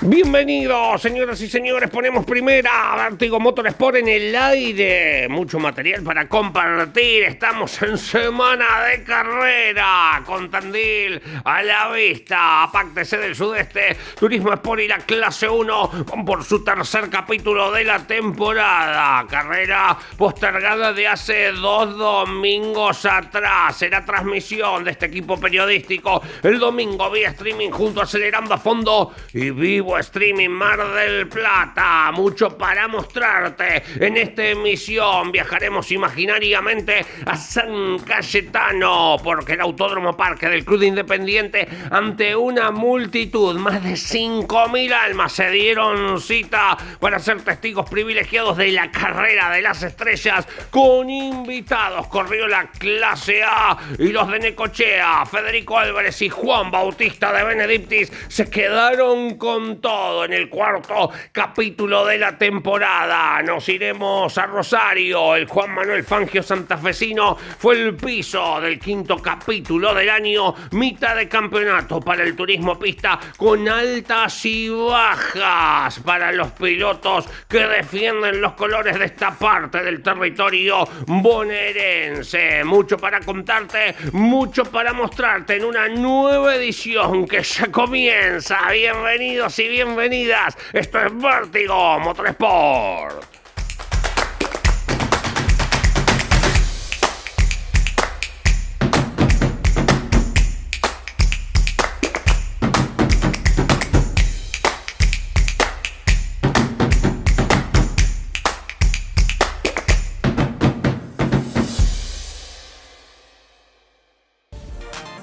Bienvenidos, señoras y señores, ponemos primera Vértigo Motorsport en el aire. Mucho material para compartir. Estamos en semana de carrera con Tandil a la vista. Apáctese del Sudeste, Turismo Sport y la Clase 1 van por su tercer capítulo de la temporada. Carrera postergada de hace 2 domingos atrás. Será transmisión de este equipo periodístico el domingo vía streaming junto a Acelerando a Fondo y Vivo Streaming Mar del Plata. Mucho para mostrarte en esta emisión. Viajaremos imaginariamente a San Cayetano porque el Autódromo Parque del Club Independiente, ante una multitud, más de 5.000 almas se dieron cita para ser testigos privilegiados de la carrera de las estrellas. Con invitados corrió la Clase A y los de Necochea, Federico Álvarez y Juan Bautista de Benedictis se quedaron con todo en el cuarto capítulo de la temporada. Nos iremos a Rosario. El Juan Manuel Fangio santafesino fue el piso del quinto capítulo del año, mitad de campeonato para el turismo pista con altas y bajas para los pilotos que defienden los colores de esta parte del territorio bonaerense. Mucho para contarte, mucho para mostrarte en una nueva edición que ya comienza. Bienvenidos y bienvenidas. Esto es Vértigo Motorsport.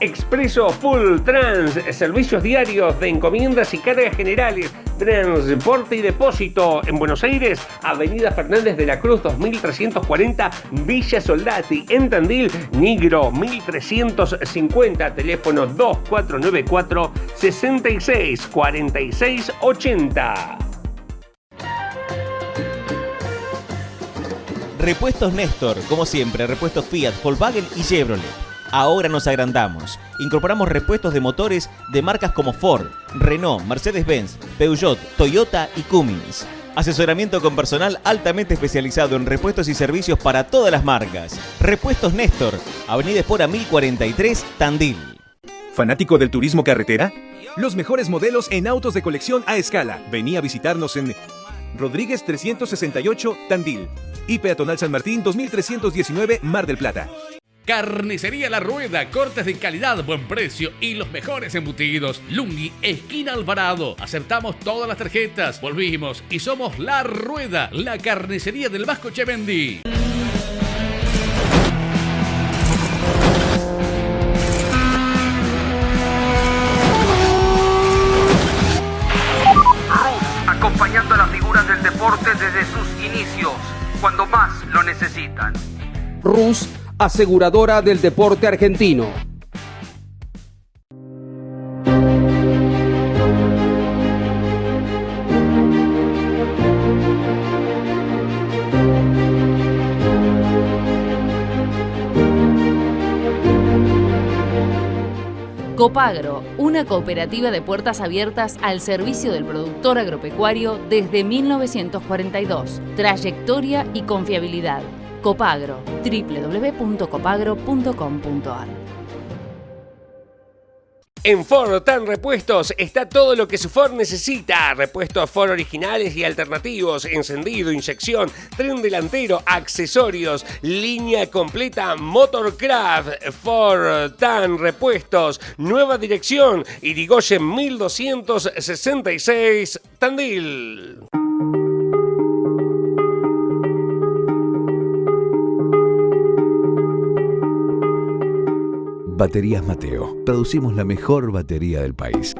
Expreso Full Trans, servicios diarios de encomiendas y cargas generales, transporte y depósito en Buenos Aires, Avenida Fernández de la Cruz 2340, Villa Soldati, en Tandil, Nigro 1350, teléfono 2494 66 46 80. Repuestos Néstor, como siempre, repuestos Fiat, Volkswagen y Chevrolet. Ahora nos agrandamos. Incorporamos repuestos de motores de marcas como Ford, Renault, Mercedes-Benz, Peugeot, Toyota y Cummins. Asesoramiento con personal altamente especializado en repuestos y servicios para todas las marcas. Repuestos Néstor, Avenida Espora 1043, Tandil. ¿Fanático del turismo carretera? Los mejores modelos en autos de colección a escala. Vení a visitarnos en Rodríguez 368, Tandil. Y Peatonal San Martín 2319, Mar del Plata. Carnicería La Rueda, cortes de calidad, buen precio y los mejores embutidos. Lungui, esquina Alvarado. Aceptamos todas las tarjetas. Volvimos y somos La Rueda, la carnicería del Vasco Chevendi. Acompañando a las figuras del deporte desde sus inicios, cuando más lo necesitan. Rus, aseguradora del deporte argentino. Copagro, una cooperativa de puertas abiertas al servicio del productor agropecuario desde 1942. Trayectoria y confiabilidad. Copagro, www.copagro.com.ar. En Ford Tan Repuestos está todo lo que su Ford necesita. Repuestos Ford originales y alternativos, encendido, inyección, tren delantero, accesorios, línea completa Motorcraft. Ford Tan Repuestos, nueva dirección, Irigoyen 1266, Tandil. Baterías Mateo. Producimos la mejor batería del país.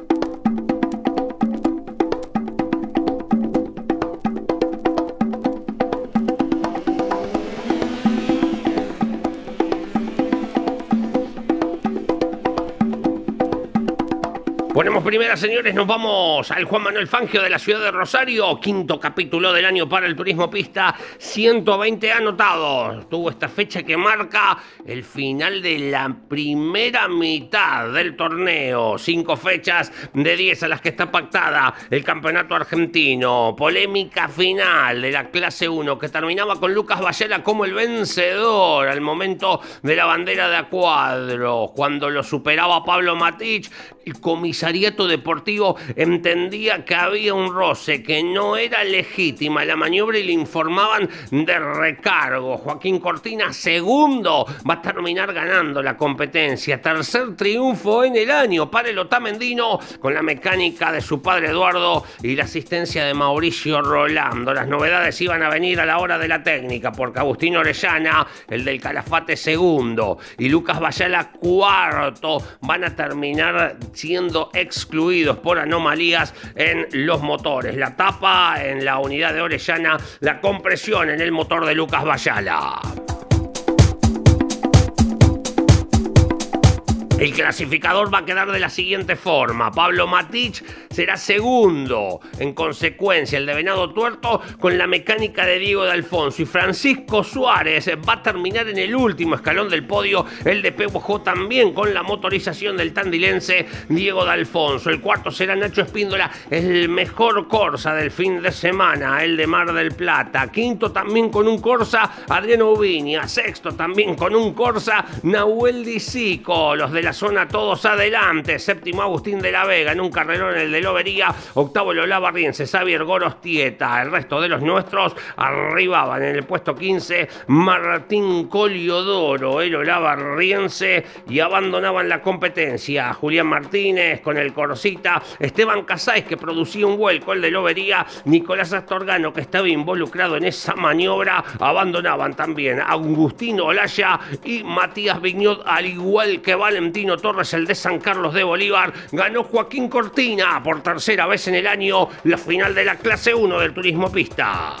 Ponemos primera, señores, nos vamos al Juan Manuel Fangio de la ciudad de Rosario. Quinto capítulo del año para el turismo pista, 120 anotados. Tuvo esta fecha que marca el final de la primera mitad del torneo. 5 fechas de 10 a las que está pactada el campeonato argentino. Polémica final de la clase 1 que terminaba con Lucas Bayala como el vencedor al momento de la bandera de a cuadros. Cuando lo superaba Pablo Matich, el comisariato deportivo entendía que había un roce, que no era legítima la maniobra y le informaban de recargo. Joaquín Cortina, segundo, va a terminar ganando la competencia. Tercer triunfo en el año para el otamendino, con la mecánica de su padre Eduardo y la asistencia de Mauricio Rolando. Las novedades iban a venir a la hora de la técnica, porque Agustín Orellana, el del Calafate, segundo, y Lucas Bayala, cuarto, van a terminar siendo excluidos por anomalías en los motores. La tapa en la unidad de Orellana, la compresión en el motor de Lucas Bayala. El clasificador va a quedar de la siguiente forma. Pablo Matich será segundo. En consecuencia, el de Venado Tuerto con la mecánica de Diego de Alfonso. Y Francisco Suárez va a terminar en el último escalón del podio. El de PWJ también con la motorización del tandilense Diego de Alfonso. El cuarto será Nacho Espíndola, el mejor Corsa del fin de semana, el de Mar del Plata. Quinto también con un Corsa, Adriano Ubiña. Sexto también con un Corsa, Nahuel Disico. Los de la zona todos adelante. Séptimo Agustín de la Vega en un carrerón, el de Lobería. Octavo Lola Barriense, Xavier Gorostieta. El resto de los nuestros arribaban en el puesto 15 Martín Coliodoro, el Lola Barriense, y abandonaban la competencia Julián Martínez con el Corsita, Esteban Casáis, que producía un vuelco, el de Lobería, Nicolás Astorgano, que estaba involucrado en esa maniobra. Abandonaban también Agustín Olaya y Matías Vignot, al igual que Valentino Torres, el de San Carlos de Bolívar. Ganó Joaquín Cortina por tercera vez en el año la final de la clase 1 del turismo pista.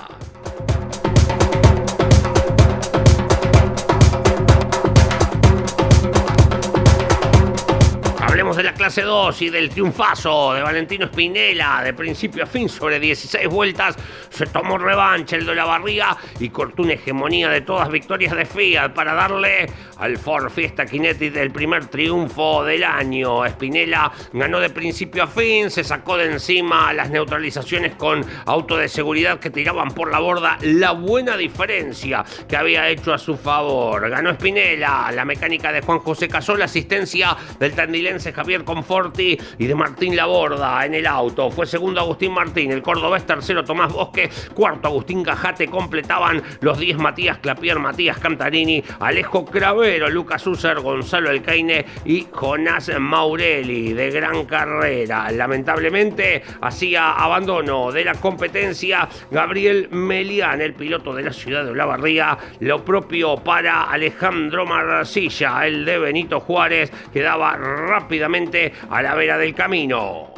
Hablemos de la clase 2 y del triunfazo de Valentino Spinella. De principio a fin, sobre 16 vueltas, se tomó revancha el de la Barriga y cortó una hegemonía de todas victorias de Fiat para darle al Ford Fiesta Kinetic el primer triunfo del año. Spinella ganó de principio a fin, se sacó de encima las neutralizaciones con auto de seguridad que tiraban por la borda la buena diferencia que había hecho a su favor. Ganó Spinella, la mecánica de Juan José Casola, asistencia del tandilense Javier Conforti y de Martín Laborda en el auto. Fue segundo Agustín Martín, el cordobés, tercero Tomás Bosque, cuarto Agustín Cajate. Completaban los 10 Matías Clapier, Matías Cantarini, Alejo Cravero, Lucas User, Gonzalo Elcaine y Jonás Maurelli. De gran carrera. Lamentablemente hacía abandono de la competencia Gabriel Melián, el piloto de la ciudad de Olavarría. Lo propio para Alejandro Marcilla, el de Benito Juárez, quedaba rápidamente a la vera del camino.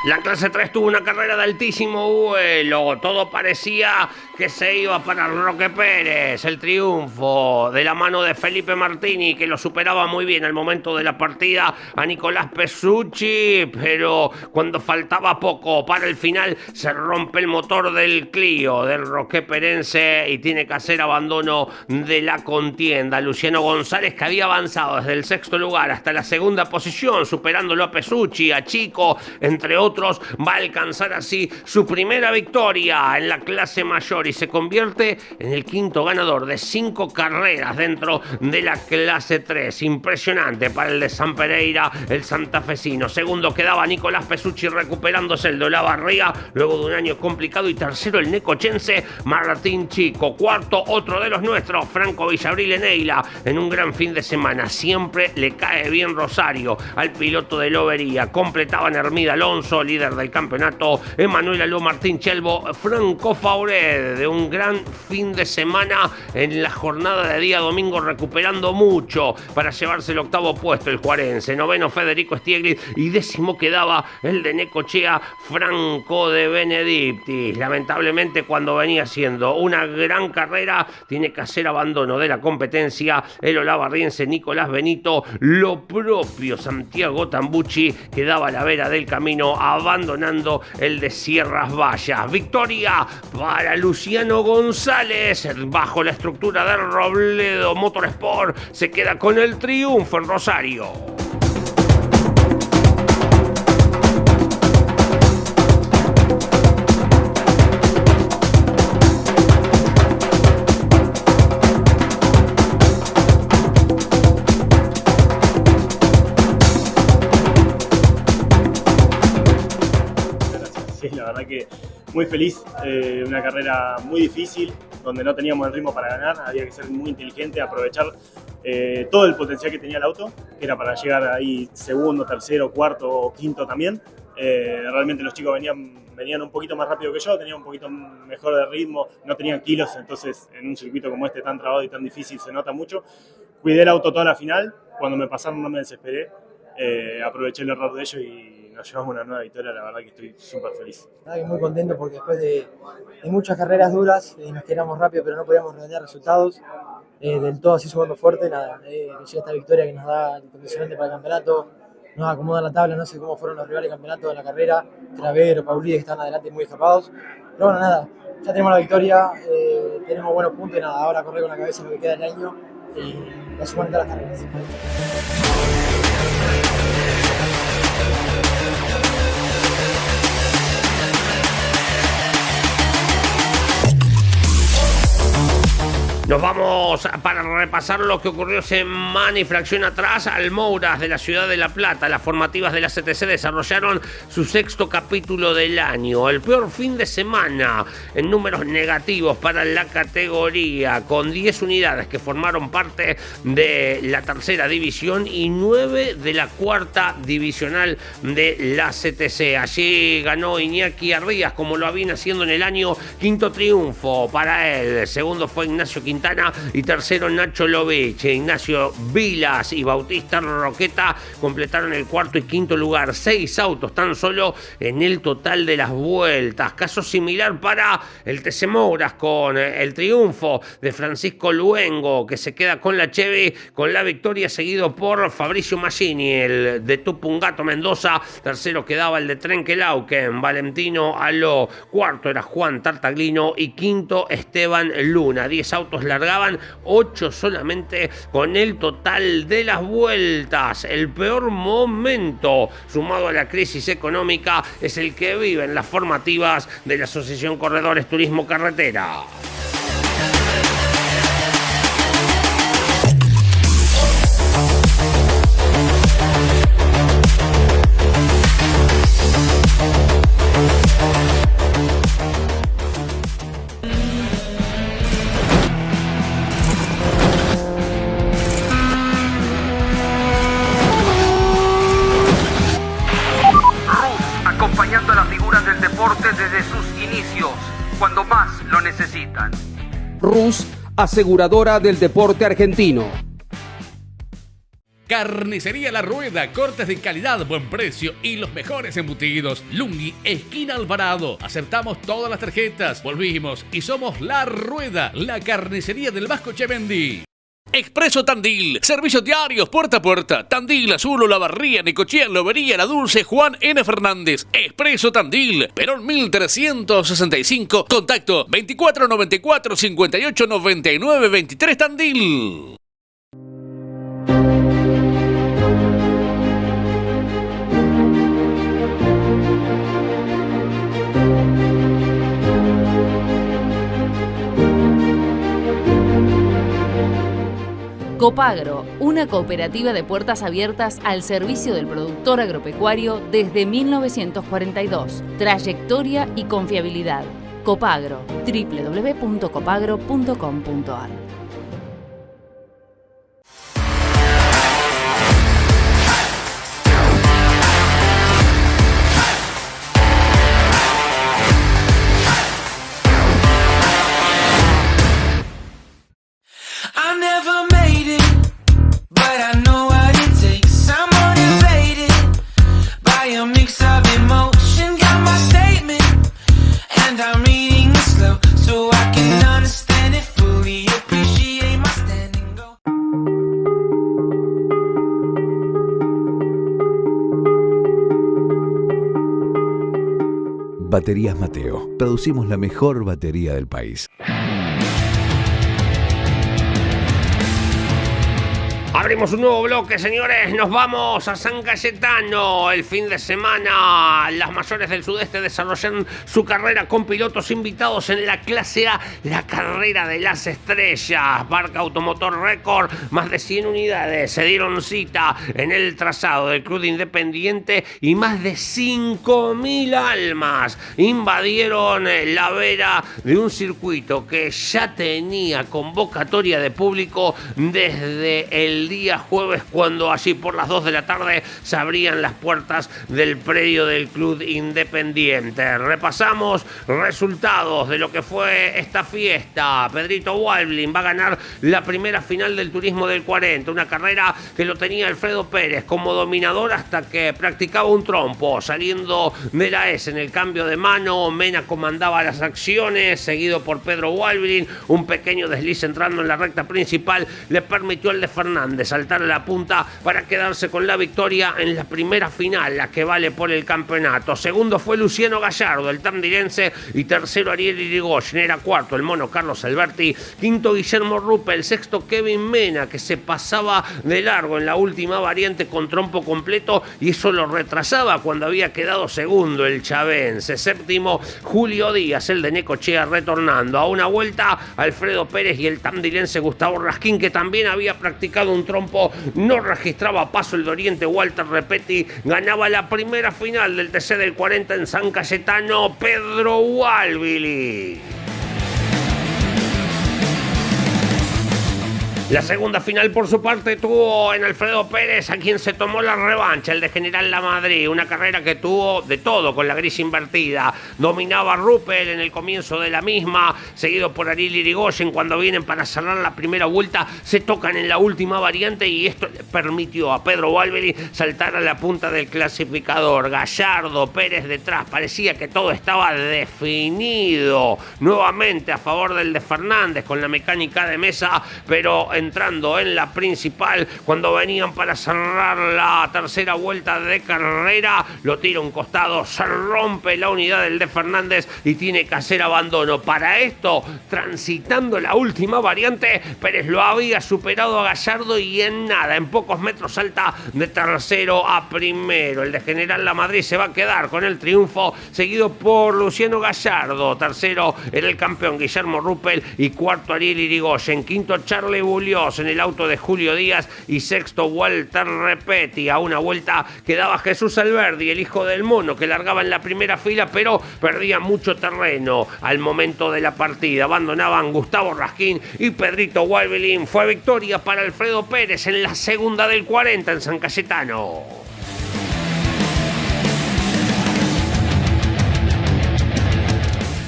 La clase 3 tuvo una carrera de altísimo vuelo. Todo parecía que se iba para Roque Pérez. El triunfo de la mano de Felipe Martini, que lo superaba muy bien al momento de la partida a Nicolás Pesucci, pero cuando faltaba poco para el final se rompe el motor del Clio del Roque Perense y tiene que hacer abandono de la contienda. Luciano González, que había avanzado desde el sexto lugar hasta la segunda posición, superándolo a Pesucci, a Chico, entre otros, va a alcanzar así su primera victoria en la clase mayor y se convierte en el quinto ganador de 5 carreras dentro de la clase 3. Impresionante para el de San Pereira, el santafesino. Segundo quedaba Nicolás Pesucci, recuperándose el de Olavarría luego de un año complicado, y tercero el necochense Martín Chico. Cuarto, otro de los nuestros, Franco Villabril Eneila, en un gran fin de semana. Siempre le cae bien Rosario al piloto de Lobería. Completaban Hermida Alonso, líder del campeonato Emanuel Aló Martín Chelbo Franco Fauret, de un gran fin de semana en la jornada de día domingo, recuperando mucho para llevarse el octavo puesto el juarense. Noveno Federico Stiegli y décimo quedaba el de Necochea Franco de Benedictis. Lamentablemente, cuando venía siendo una gran carrera, tiene que hacer abandono de la competencia el olavarriense Nicolás Benito. Lo propio Santiago Tambucci quedaba a la vera del camino, abandonando el de Sierras Vallas. Victoria para Luciano González bajo la estructura de Robledo Motorsport. Se queda con el triunfo en Rosario. Sí, la verdad que muy feliz, una carrera muy difícil, donde no teníamos el ritmo para ganar, había que ser muy inteligente, aprovechar todo el potencial que tenía el auto, que era para llegar ahí segundo, tercero, cuarto o quinto también. Realmente los chicos venían un poquito más rápido que yo, tenían un poquito mejor de ritmo, no tenían kilos, entonces en un circuito como este tan trabado y tan difícil se nota mucho. Cuidé el auto toda la final, cuando me pasaron no me desesperé, aproveché el error de ellos y nos llevamos una nueva victoria. La verdad que estoy súper feliz. Muy contento porque después de muchas carreras duras nos quedamos rápido pero no podíamos redondear resultados, del todo así sumando fuerte, llega esta victoria que nos da el condicionante para el campeonato, nos acomoda la tabla. No sé cómo fueron los rivales del campeonato de la carrera, Travero, Paulí, que están adelante muy escapados, pero bueno, nada, ya tenemos la victoria, tenemos buenos puntos y nada, ahora correr con la cabeza lo que queda del año y la sumar en todas las carreras. Nos vamos para repasar lo que ocurrió semana y fracción atrás. Almouras de la ciudad de La Plata, las formativas de la CTC desarrollaron su sexto capítulo del año. El peor fin de semana en números negativos para la categoría, con 10 unidades que formaron parte de la tercera división y 9 de la cuarta divisional de la CTC. Allí ganó Iñaki Arrías, como lo había haciendo en el año. Quinto triunfo para él. Segundo fue Ignacio Quintana y tercero Nacho Lovich. Ignacio Vilas y Bautista Roqueta completaron el cuarto y quinto lugar. 6 autos tan solo en el total de las vueltas. Caso similar para el TC Mouras, con el triunfo de Francisco Luengo, que se queda con la Chevy con la victoria, seguido por Fabricio Maggini, el de Tupungato Mendoza. Tercero quedaba el de Trenquelauquen, Valentino Aló. Cuarto era Juan Tartaglino y quinto Esteban Luna. 10 autos largaban, 8 solamente con el total de las vueltas. El peor momento, sumado a la crisis económica, es el que viven las formativas de la Asociación Corredores Turismo Carretera. Acompañando a las figuras del deporte desde sus inicios, cuando más lo necesitan. Rus, aseguradora del deporte argentino. Carnicería La Rueda, cortes de calidad, buen precio y los mejores embutidos. Lungui, esquina Alvarado. Aceptamos todas las tarjetas. Volvimos y somos La Rueda, la carnicería del Vasco Chevendi. Expreso Tandil, servicios diarios puerta a puerta. Tandil, Azul, Olavarría, Necochea, Lobería, La Dulce, Juan N. Fernández. Expreso Tandil, Perón 1365, contacto 2494 58 99 23 Tandil. Copagro, una cooperativa de puertas abiertas al servicio del productor agropecuario desde 1942. Trayectoria y confiabilidad. Copagro, www.copagro.com.ar. Baterías Mateo. Producimos la mejor batería del país. Abrimos un nuevo bloque, señores. Nos vamos a San Cayetano. El fin de semana, las mayores del sudeste desarrollan su carrera con pilotos invitados en la clase A, la carrera de las estrellas. Barca Automotor Record, más de 100 unidades se dieron cita en el trazado del Club Independiente y más de 5.000 almas invadieron la vera de un circuito que ya tenía convocatoria de público desde el día jueves, cuando allí por las 2 de la tarde se abrían las puertas del predio del Club Independiente. Repasamos resultados de lo que fue esta fiesta. Pedrito Walblin va a ganar la primera final del Turismo del 40, una carrera que lo tenía Alfredo Pérez como dominador hasta que practicaba un trompo, saliendo de la S en el cambio de mano. Mena comandaba las acciones, seguido por Pedro Walblin. Un pequeño desliz entrando en la recta principal le permitió al de Fernández saltar a la punta para quedarse con la victoria en la primera final, la que vale por el campeonato. Segundo fue Luciano Gallardo, el tandilense, y tercero Ariel Irigoyen. Era cuarto el mono Carlos Alberti, quinto Guillermo Ruppel, sexto Kevin Mena, que se pasaba de largo en la última variante con trompo completo y eso lo retrasaba cuando había quedado segundo el chavense. Séptimo Julio Díaz, el de Necochea, retornando. A una vuelta Alfredo Pérez y el tandilense Gustavo Raskin, que también había practicado un trompo, no registraba paso el de Oriente. Walter Repetti ganaba la primera final del TC del 40 en San Cayetano. Pedro Walblin. La segunda final, por su parte, tuvo en Alfredo Pérez, a quien se tomó la revancha, el de General La Madrid. Una carrera que tuvo de todo con la gris invertida. Dominaba Ruppel en el comienzo de la misma, seguido por Ariel Irigoyen. Cuando vienen para cerrar la primera vuelta, se tocan en la última variante y esto le permitió a Pedro Walblin saltar a la punta del clasificador. Gallardo, Pérez detrás, parecía que todo estaba definido. Nuevamente a favor del de Fernández con la mecánica de mesa, pero entrando en la principal, cuando venían para cerrar la tercera vuelta de carrera, lo tira a un costado, se rompe la unidad del de Fernández y tiene que hacer abandono. Para esto, transitando la última variante, Pérez lo había superado a Gallardo y en nada, en pocos metros salta de tercero a primero. El de General La Madrid se va a quedar con el triunfo, seguido por Luciano Gallardo. Tercero era el campeón Guillermo Ruppel y cuarto Ariel Irigoyen. Quinto Charlie Bullion en el auto de Julio Díaz y sexto Walter Repetti. A una vuelta quedaba Jesús Alberdi, el hijo del mono, que largaba en la primera fila, pero perdía mucho terreno al momento de la partida. Abandonaban Gustavo Raskin y Pedrito Walblin. Fue victoria para Alfredo Pérez en la segunda del 40 en San Cayetano.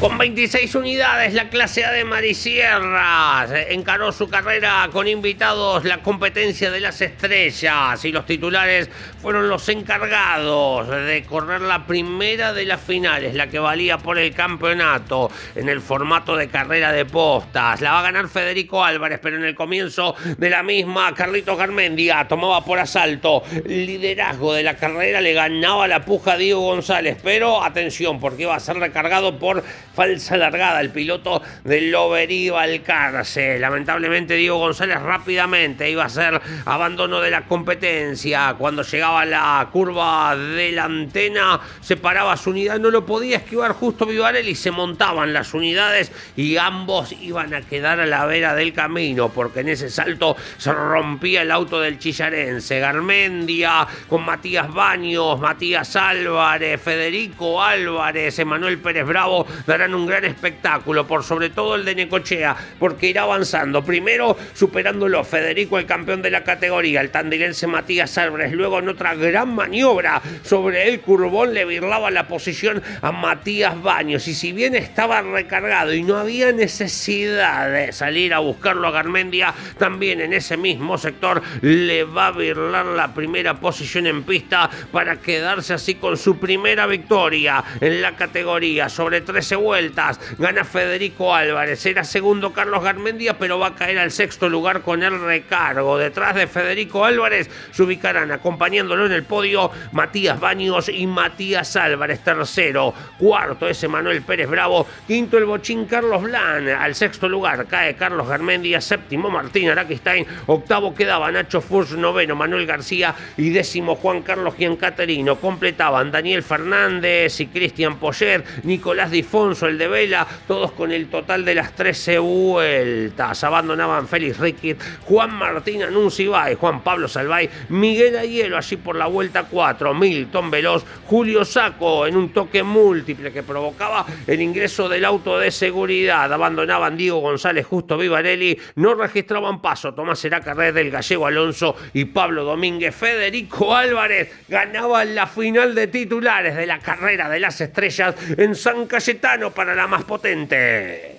Con 26 unidades, la clase A de Marisierras encaró su carrera con invitados, la competencia de las estrellas, y los titulares fueron los encargados de correr la primera de las finales, la que valía por el campeonato en el formato de carrera de postas. La va a ganar Federico Álvarez, pero en el comienzo de la misma, Carlitos Garmendia tomaba por asalto el liderazgo de la carrera, le ganaba la puja a Diego González, pero atención, porque iba a ser recargado por falsa largada el piloto del Loberí Balcarce. Lamentablemente Diego González rápidamente iba a hacer abandono de la competencia. Cuando llegaba a la curva de la antena, se paraba su unidad, no lo podía esquivar justo Vivarelli, se montaban las unidades y ambos iban a quedar a la vera del camino, porque en ese salto se rompía el auto del chillarense. Garmendia con Matías Baños, Matías Álvarez, Federico Álvarez, Emanuel Pérez Bravo darán un gran espectáculo, por sobre todo el de Necochea, porque irá avanzando. Primero superándolo Federico, el campeón de la categoría, el tandilense Matías Álvarez. Luego en otra gran maniobra sobre el curbón le birlaba la posición a Matías Baños, y si bien estaba recargado y no había necesidad de salir a buscarlo a Garmendia, también en ese mismo sector le va a birlar la primera posición en pista para quedarse así con su primera victoria en la categoría. Sobre 13 vueltas vueltas. Gana Federico Álvarez. Era segundo Carlos Garmendia, pero va a caer al sexto lugar con el recargo. Detrás de Federico Álvarez se ubicarán, acompañándolo en el podio, Matías Baños y Matías Álvarez. Tercero. Cuarto es Emanuel Pérez Bravo. Quinto el bochín Carlos Blan. Al sexto lugar cae Carlos Garmendia. Séptimo Martín Araquistain. Octavo quedaba Nacho Furch. Noveno Manuel García. Y décimo Juan Carlos Giancaterino. Completaban Daniel Fernández y Cristian Poyer, Nicolás Difonso, el de Vela, todos con el total de las 13 vueltas. Abandonaban Félix Riquit, Juan Martín Anuncibay, Juan Pablo Salvay, Miguel Ayelo allí por la vuelta 4, Milton Veloz, Julio Saco en un toque múltiple que provocaba el ingreso del auto de seguridad. Abandonaban Diego González, Justo Vivarelli, no registraban paso Tomás Eracarret, del Gallego Alonso y Pablo Domínguez. Federico Álvarez ganaba la final de titulares de la carrera de las estrellas en San Cayetano para la más potente.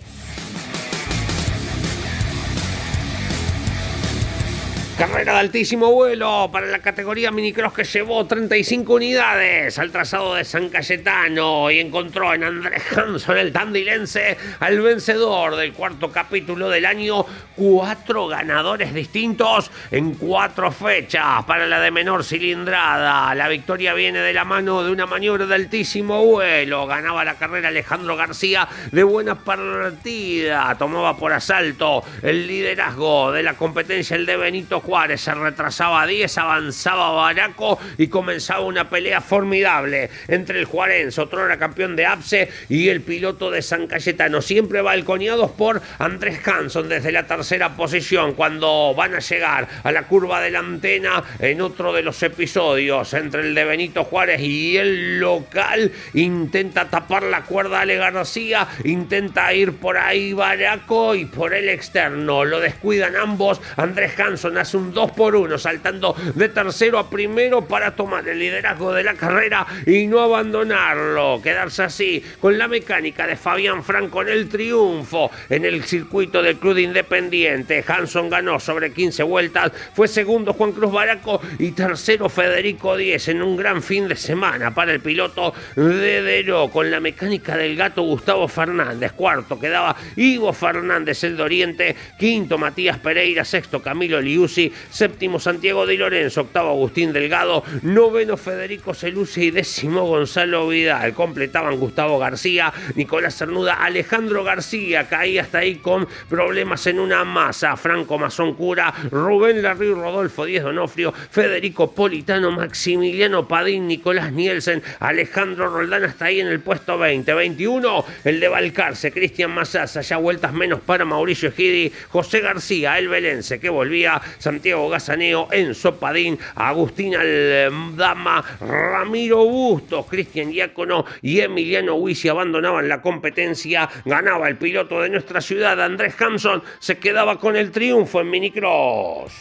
Carrera de altísimo vuelo para la categoría minicross que llevó 35 unidades al trazado de San Cayetano y encontró en Andrés Hanson, el tandilense, al vencedor del cuarto capítulo del año. 4 ganadores distintos en 4 fechas para la de menor cilindrada. La victoria viene de la mano de una maniobra de altísimo vuelo. Ganaba la carrera Alejandro García de buena partida. Tomaba por asalto el liderazgo de la competencia el de Benito Juárez. Se retrasaba a 10, avanzaba Baraco y comenzaba una pelea formidable entre el juarense, otrora campeón de APSE, y el piloto de San Cayetano, siempre balconeados por Andrés Hanson desde la tercera posición. Cuando van a llegar a la curva de la antena en otro de los episodios entre el de Benito Juárez y el local, intenta tapar la cuerda Ale García, intenta ir por ahí Baraco y por el externo lo descuidan ambos. Andrés Hanson hace un 2-1 saltando de tercero a primero para tomar el liderazgo de la carrera y no abandonarlo, quedarse así con la mecánica de Fabián Franco en el triunfo en el circuito del Club Independiente. Hanson ganó sobre 15 vueltas, fue segundo Juan Cruz Baraco y tercero Federico Díez en un gran fin de semana para el piloto de Deró, con la mecánica del gato Gustavo Fernández. Cuarto quedaba Ivo Fernández, el de Oriente. Quinto Matías Pereira, sexto Camilo Liuzzi, séptimo Santiago Di Lorenzo, octavo Agustín Delgado, noveno Federico Celuzzi y décimo Gonzalo Vidal. Completaban Gustavo García, Nicolás Cernuda, Alejandro García caía hasta ahí con problemas en una masa, Franco Mazón Cura, Rubén Larriu, Rodolfo Díez Donofrio, Federico Politano, Maximiliano Padín, Nicolás Nielsen, Alejandro Roldán hasta ahí en el puesto 20. 21 el de Balcarce, Cristian Mazaza, ya vueltas menos para Mauricio Egidi, José García, el Belense que volvía, Santiago Gazaneo, Enzo Padín, Agustín Aldama, Ramiro Bustos, Cristian Diácono y Emiliano Huisi abandonaban la competencia. Ganaba el piloto de nuestra ciudad, Andrés Hanson, se quedaba con el triunfo en minicross.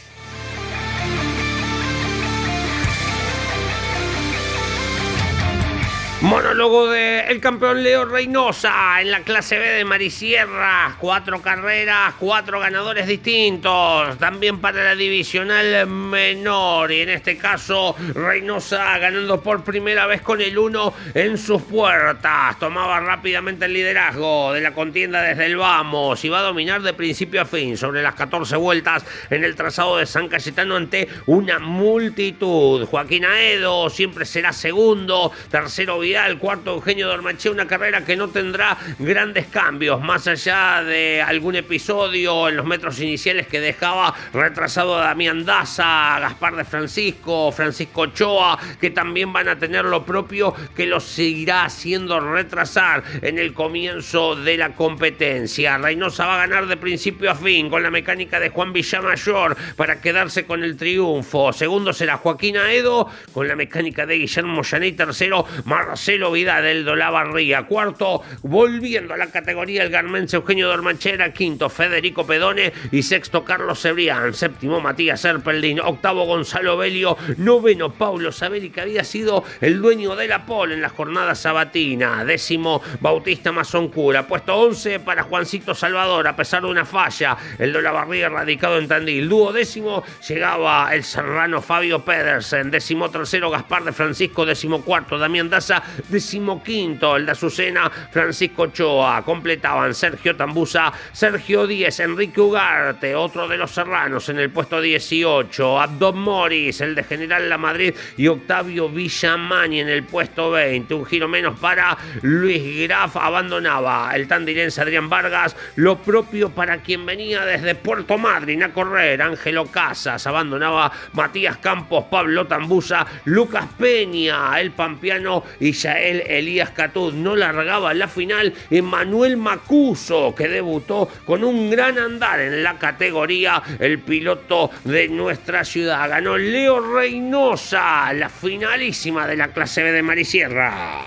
Monólogo del campeón Leo Reynosa en la clase B de Marisierra. 4 carreras, 4 ganadores distintos. También para la divisional menor. Y en este caso, Reynosa ganando por primera vez con el 1 en sus puertas. Tomaba rápidamente el liderazgo de la contienda desde el vamos. Y va a dominar de principio a fin sobre las 14 vueltas en el trazado de San Cayetano ante una multitud. Joaquín Aedo siempre será segundo. Tercero Vidal, cuarto Eugenio Dormachea, una carrera que no tendrá grandes cambios, más allá de algún episodio en los metros iniciales que dejaba retrasado a Damián Daza, Gaspar de Francisco, Francisco Ochoa, que también van a tener lo propio, que los seguirá haciendo retrasar en el comienzo de la competencia. Reynosa va a ganar de principio a fin con la mecánica de Juan Villamayor para quedarse con el triunfo. Segundo será Joaquín Aedo con la mecánica de Guillermo Llané. Tercero Marcelo Vidal, del Dolavarría. Cuarto, volviendo a la categoría, el garmense Eugenio Dormachera. Quinto, Federico Pedone. Y sexto, Carlos Cebrián. Séptimo, Matías Erpeldín. Octavo, Gonzalo Belio. Noveno, Paulo Saberi, que había sido el dueño de la pole en la jornada sabatina. Décimo, Bautista Mazoncura. Puesto 11 para Juancito Salvador, a pesar de una falla. El Dolavarría, radicado en Tandil. Duodécimo, llegaba el serrano Fabio Pedersen. Décimo tercero, Gaspar de Francisco. Décimo cuarto, Damián Daza. 15º el de Azucena, Francisco Ochoa. Completaban Sergio Tambuza, Sergio Díez, Enrique Ugarte, otro de los serranos en el puesto 18, Abdón Moris, el de General La Madrid, y Octavio Villamani en el puesto 20. Un giro menos para Luis Graf. Abandonaba el tandilense Adrián Vargas, lo propio para quien venía desde Puerto Madryn a correr, Ángelo Casas. Abandonaba Matías Campos, Pablo Tambuza, Lucas Peña, el pampeano, y Yael Elías Catud. No largaba la final Emanuel Macuso, que debutó con un gran andar en la categoría, el piloto de nuestra ciudad. Ganó Leo Reynosa, la finalísima de la clase B de Marisierras.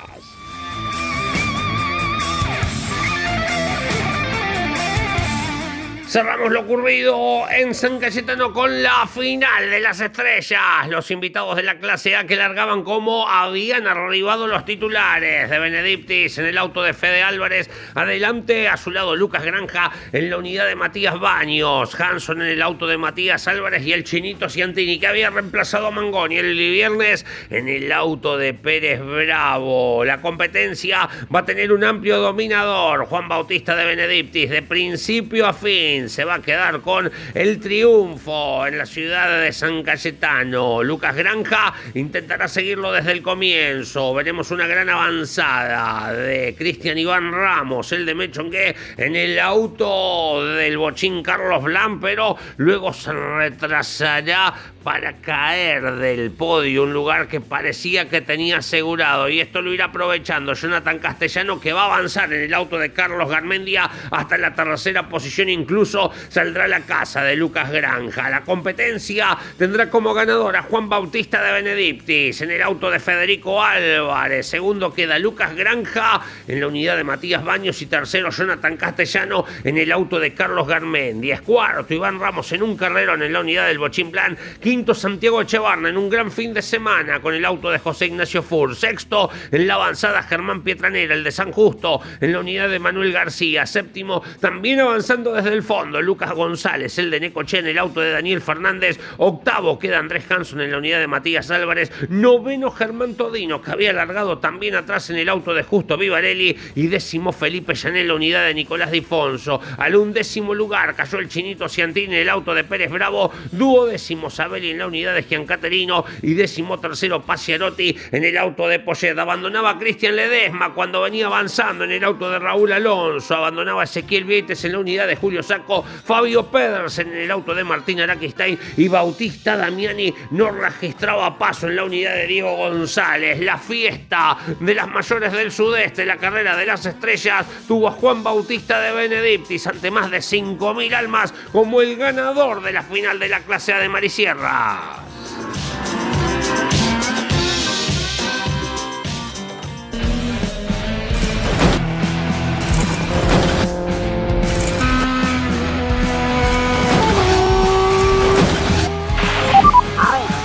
Cerramos lo ocurrido en San Cayetano con la final de las estrellas. Los invitados de la clase A que largaban como habían arribado los titulares. De Benedictis en el auto de Fede Álvarez. Adelante a su lado Lucas Granja en la unidad de Matías Baños. Hanson en el auto de Matías Álvarez y el Chinito Ciantini, que había reemplazado a Mangoni el viernes, en el auto de Pérez Bravo. La competencia va a tener un amplio dominador. Juan Bautista de Benedictis, de principio a fin, se va a quedar con el triunfo en la ciudad de San Cayetano. Lucas Granja intentará seguirlo desde el comienzo. Veremos una gran avanzada de Cristian Iván Ramos, el de Mechongué, en el auto del bochín Carlos Blanc, pero luego se retrasará para caer del podio, un lugar que parecía que tenía asegurado, y esto lo irá aprovechando Jonathan Castellano, que va a avanzar en el auto de Carlos Garmendia hasta la tercera posición. Incluso saldrá la casa de Lucas Granja. La competencia tendrá como ganador a Juan Bautista de Benedictis en el auto de Federico Álvarez. Segundo queda Lucas Granja en la unidad de Matías Baños, y tercero Jonathan Castellano en el auto de Carlos Garmendia. Cuarto Iván Ramos en un carrerón en la unidad del Bochín Plan. Quinto Santiago Echevarna en un gran fin de semana con el auto de José Ignacio Fur. Sexto en la avanzada Germán Pietranera, el de San Justo, en la unidad de Manuel García. Séptimo, también avanzando desde el fondo, Lucas González, el de Necochea, en el auto de Daniel Fernández. Octavo queda Andrés Hanson en la unidad de Matías Álvarez. Noveno Germán Todino, que había largado también atrás en el auto de Justo Vivarelli. Y décimo Felipe Llané en la unidad de Nicolás Difonso. Al undécimo lugar cayó el Chinito Ciantini en el auto de Pérez Bravo. Duodécimo Sabelli en la unidad de Giancaterino, y décimo tercero Paciarotti en el auto de Poyet. Abandonaba Cristian Ledesma cuando venía avanzando en el auto de Raúl Alonso. Abandonaba Ezequiel Vietes en la unidad de Julio Sacco. Fabio Pedersen en el auto de Martín Araquistain, y Bautista Damiani no registraba paso en la unidad de Diego González. La fiesta de las mayores del sudeste, la carrera de las estrellas, tuvo a Juan Bautista de Benedictis ante más de 5.000 almas como el ganador de la final de la clase A de Marisierras.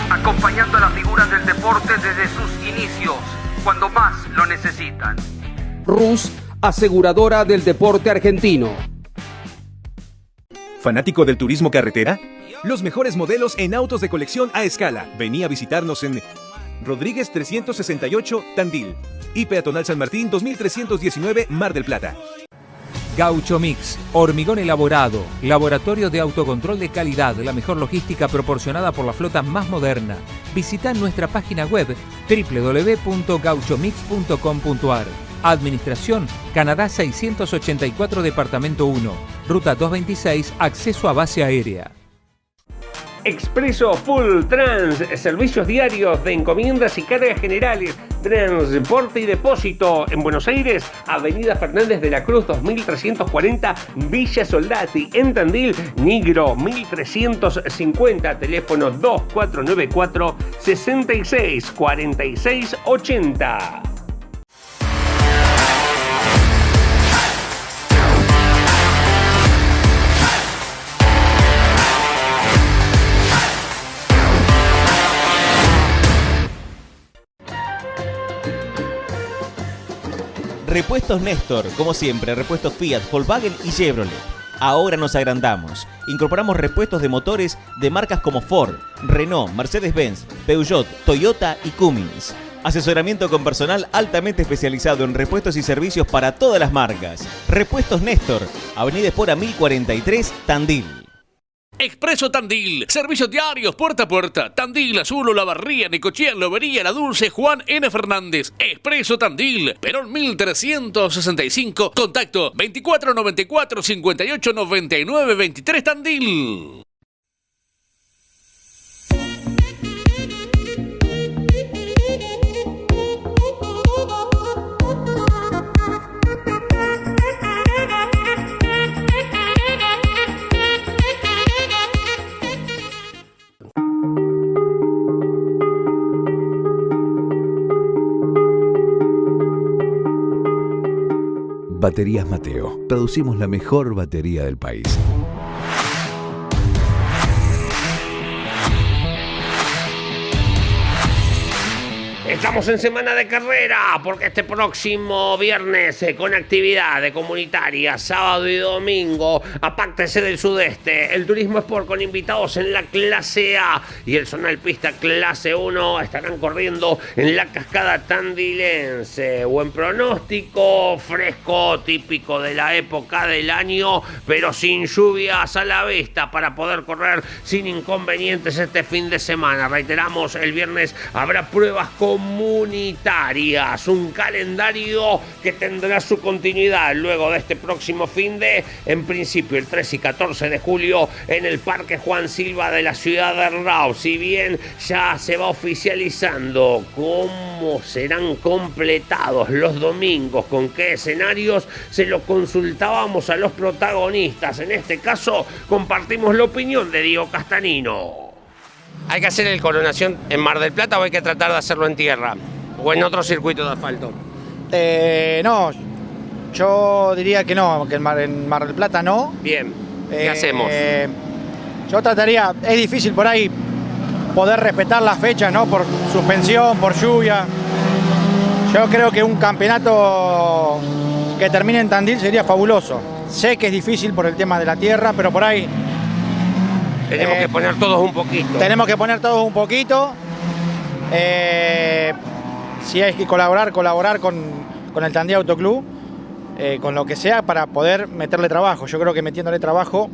Acompañando a las figuras del deporte desde sus inicios, cuando más lo necesitan. Rus, aseguradora del deporte argentino. ¿Fanático del turismo carretera? Los mejores modelos en autos de colección a escala. Vení a visitarnos en Rodríguez 368, Tandil, y Peatonal San Martín 2319, Mar del Plata. Gaucho Mix, hormigón elaborado, laboratorio de autocontrol de calidad, la mejor logística proporcionada por la flota más moderna. Visita nuestra página web www.gauchomix.com.ar. Administración, Canadá 684, Departamento 1, Ruta 226, acceso a base aérea. Expreso Full Trans, servicios diarios de encomiendas y cargas generales, transporte y depósito en Buenos Aires, Avenida Fernández de la Cruz 2340, Villa Soldati, en Tandil, Nigro 1350, teléfono 2494 66 46 80. Repuestos Néstor, como siempre, repuestos Fiat, Volkswagen y Chevrolet. Ahora nos agrandamos. Incorporamos repuestos de motores de marcas como Ford, Renault, Mercedes-Benz, Peugeot, Toyota y Cummins. Asesoramiento con personal altamente especializado en repuestos y servicios para todas las marcas. Repuestos Néstor, Avenida Espora 1043, Tandil. Expreso Tandil, servicios diarios puerta a puerta. Tandil, Azul, Olavarría, Necochea, Lobería, La Dulce, Juan N. Fernández. Expreso Tandil, Perón 1365, contacto 2494 58 99 23 Tandil. Baterías Mateo. Producimos la mejor batería del país. Estamos en semana de carrera porque este próximo viernes con actividad comunitaria, sábado y domingo, apáctese del sudeste, el Turismo Sport con invitados en la clase A y el Zonal Pista clase 1 estarán corriendo en la cascada tandilense. Buen pronóstico, fresco, típico de la época del año, pero sin lluvias a la vista para poder correr sin inconvenientes este fin de semana. Reiteramos, el viernes habrá pruebas comunitarias, un calendario que tendrá su continuidad luego de este próximo fin de, en principio el 13 y 14 de julio en el Parque Juan Silva de la ciudad de Rao. Si bien ya se va oficializando cómo serán completados los domingos, con qué escenarios, se lo consultábamos a los protagonistas. En este caso compartimos la opinión de Diego Castanino. ¿Hay que hacer el Coronación en Mar del Plata o hay que tratar de hacerlo en tierra? ¿O en otro circuito de asfalto? No, yo diría que no, que en Mar del Plata no. Bien, ¿qué hacemos? Yo trataría, es difícil por ahí poder respetar las fechas, ¿no? Por suspensión, por lluvia. Yo creo que un campeonato que termine en Tandil sería fabuloso. Sé que es difícil por el tema de la tierra, pero por ahí... Tenemos que poner todos un poquito. Tenemos que poner todos un poquito. Si hay que colaborar con el Tandil Autoclub, con lo que sea, para poder meterle trabajo. Yo creo que metiéndole trabajo,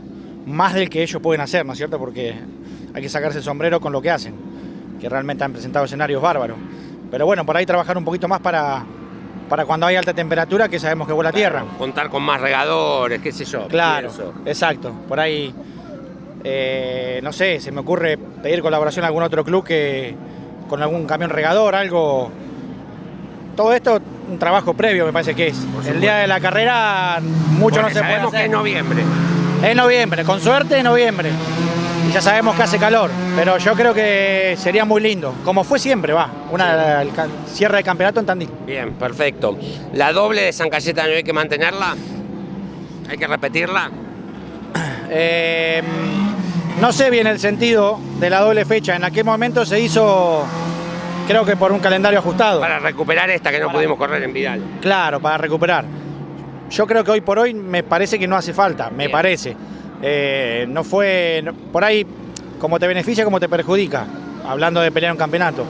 más del que ellos pueden hacer, ¿no es cierto? Porque hay que sacarse el sombrero con lo que hacen, que realmente han presentado escenarios bárbaros. Pero bueno, por ahí trabajar un poquito más para cuando hay alta temperatura, que sabemos que vuela tierra. Contar con más regadores, qué sé yo. Claro, pienso. Exacto. Por ahí... no sé, se me ocurre pedir colaboración a algún otro club con algún camión regador, algo. Todo esto, un trabajo previo me parece que es. El día de la carrera mucho no se puede hacer. Que es noviembre. Es noviembre, con suerte es noviembre. Y ya sabemos que hace calor, pero yo creo que sería muy lindo, como fue siempre, el cierre de campeonato en Tandil. Bien, perfecto. ¿La doble de San Cayetano hay que mantenerla? ¿Hay que repetirla? No sé bien el sentido de la doble fecha. En aquel momento se hizo, creo que por un calendario ajustado. Para recuperar esta que no pudimos correr en Vidal. Claro, para recuperar. Yo creo que hoy por hoy me parece que no hace falta, me parece. No fue, por ahí, como te beneficia, como te perjudica, hablando de pelear un campeonato.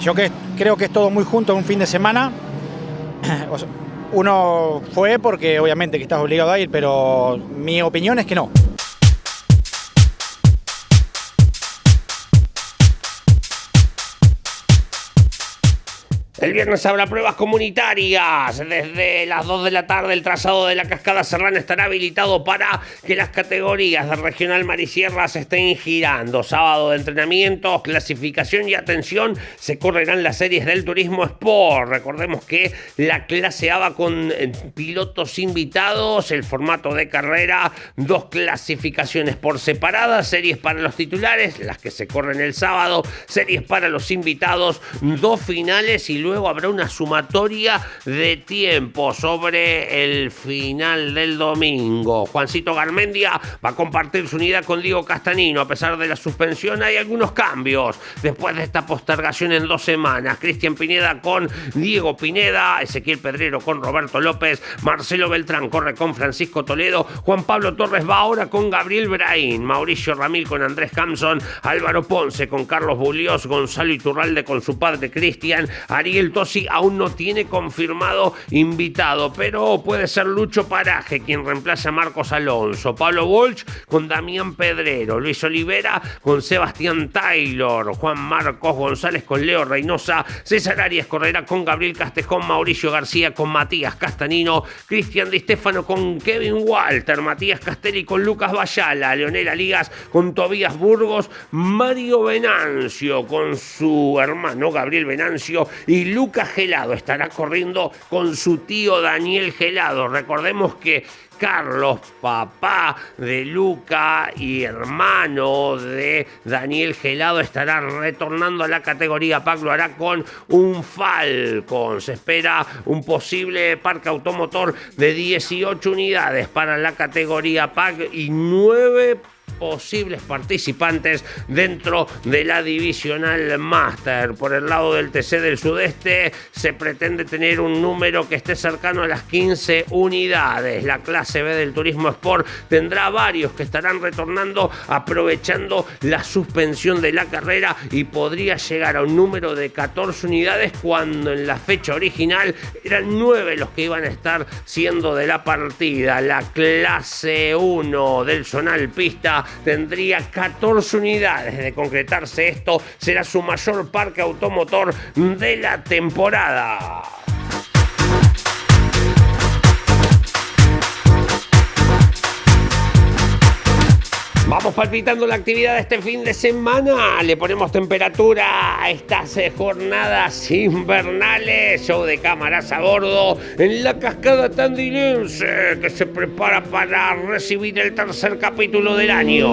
Yo creo que es todo muy junto en un fin de semana. Uno fue porque obviamente que estás obligado a ir, pero mi opinión es que no. El viernes habrá pruebas comunitarias. Desde las 2 de la tarde el trazado de la Cascada Serrana estará habilitado para que las categorías del Regional Mar y Sierras estén girando. Sábado de entrenamientos, clasificación y atención, se correrán las series del Turismo Sport. Recordemos que la clase A va con pilotos invitados, el formato de carrera, 2 clasificaciones por separada, series para los titulares, las que se corren el sábado, series para los invitados, 2 finales y luego luego habrá una sumatoria de tiempo sobre el final del domingo. Juancito Garmendia va a compartir su unidad con Diego Castanino. A pesar de la suspensión hay algunos cambios después de esta postergación en 2 semanas. Cristian Pineda con Diego Pineda, Ezequiel Pedrero con Roberto López, Marcelo Beltrán corre con Francisco Toledo, Juan Pablo Torres va ahora con Gabriel Braín, Mauricio Ramil con Andrés Hampson, Álvaro Ponce con Carlos Buliós, Gonzalo Iturralde con su padre Cristian, Ariel Tosi aún no tiene confirmado invitado, pero puede ser Lucho Paraje quien reemplaza a Marcos Alonso, Pablo Walsh con Damián Pedrero, Luis Olivera con Sebastián Taylor, Juan Marcos González con Leo Reynosa, César Arias correrá con Gabriel Castejón, Mauricio García con Matías Castanino, Cristian Di Stefano con Kevin Walter, Matías Castelli con Lucas Bayala, Leonela Ligas con Tobías Burgos, Mario Venancio con su hermano Gabriel Venancio y Lucas Gelado estará corriendo con su tío Daniel Gelado. Recordemos que Carlos, papá de Luca y hermano de Daniel Gelado, estará retornando a la categoría PAC. Lo hará con un Falcon. Se espera un posible parque automotor de 18 unidades para la categoría PAC y 9 posibles participantes dentro de la divisional Master. Por el lado del TC del Sudeste se pretende tener un número que esté cercano a las 15 unidades. La clase B del Turismo Sport tendrá varios que estarán retornando aprovechando la suspensión de la carrera y podría llegar a un número de 14 unidades cuando en la fecha original eran 9 los que iban a estar siendo de la partida. La clase 1 del Zonal Pista tendría 14 unidades. De concretarse esto, será su mayor parque automotor de la temporada. Vamos palpitando la actividad de este fin de semana. Le ponemos temperatura a estas jornadas invernales. Show de cámaras a bordo en la cascada tandilense que se prepara para recibir el tercer capítulo del año.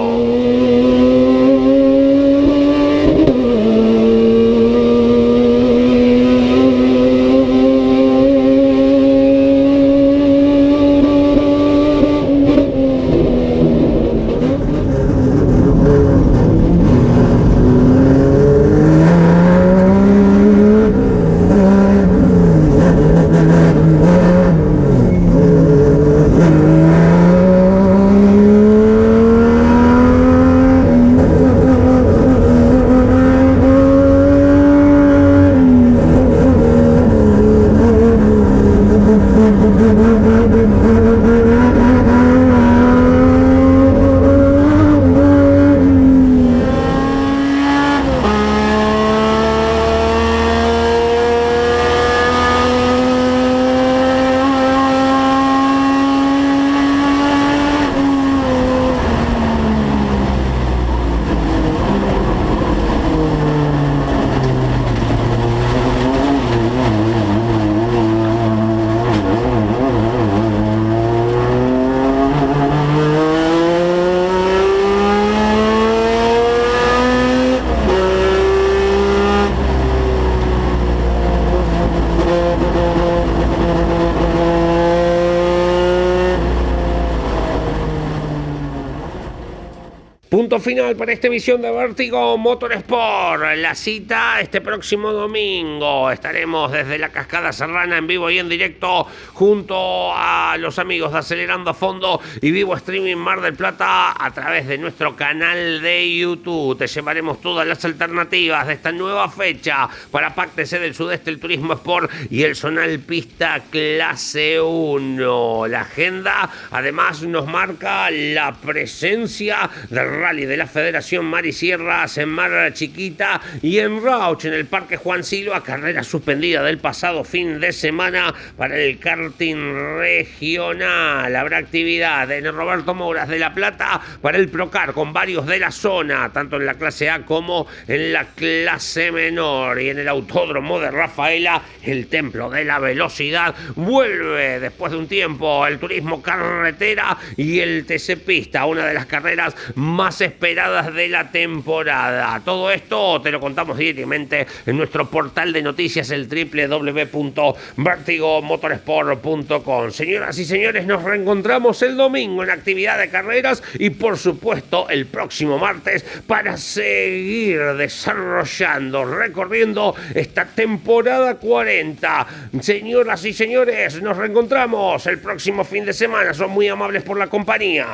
Punto final para esta emisión de Vértigo Motorsport. La cita este próximo domingo. Estaremos desde la Cascada Serrana en vivo y en directo junto a los amigos de Acelerando a Fondo y Vivo Streaming Mar del Plata a través de nuestro canal de YouTube. Te llevaremos todas las alternativas de esta nueva fecha para PAC TC del Sudeste, el Turismo Sport y el Zonal Pista Clase 1. La agenda además nos marca la presencia del Rally de la Federación Mar y Sierras en Mar Chiquita y en Rauch, en el Parque Juan Silva, carrera suspendida del pasado fin de semana para el karting regional. Habrá actividad en el Roberto Mouras de La Plata para el Procar con varios de la zona, tanto en la clase A como en la clase menor. Y en el Autódromo de Rafaela, el Templo de la Velocidad, vuelve después de un tiempo el turismo carretera y el TC Pista, una de las carreras más más esperadas de la temporada. Todo esto te lo contamos directamente en nuestro portal de noticias, el www.vertigomotorsport.com. Señoras y señores, nos reencontramos el domingo en actividad de carreras y por supuesto el próximo martes para seguir desarrollando, recorriendo esta temporada 40. Señoras y señores, nos reencontramos el próximo fin de semana. Son muy amables por la compañía.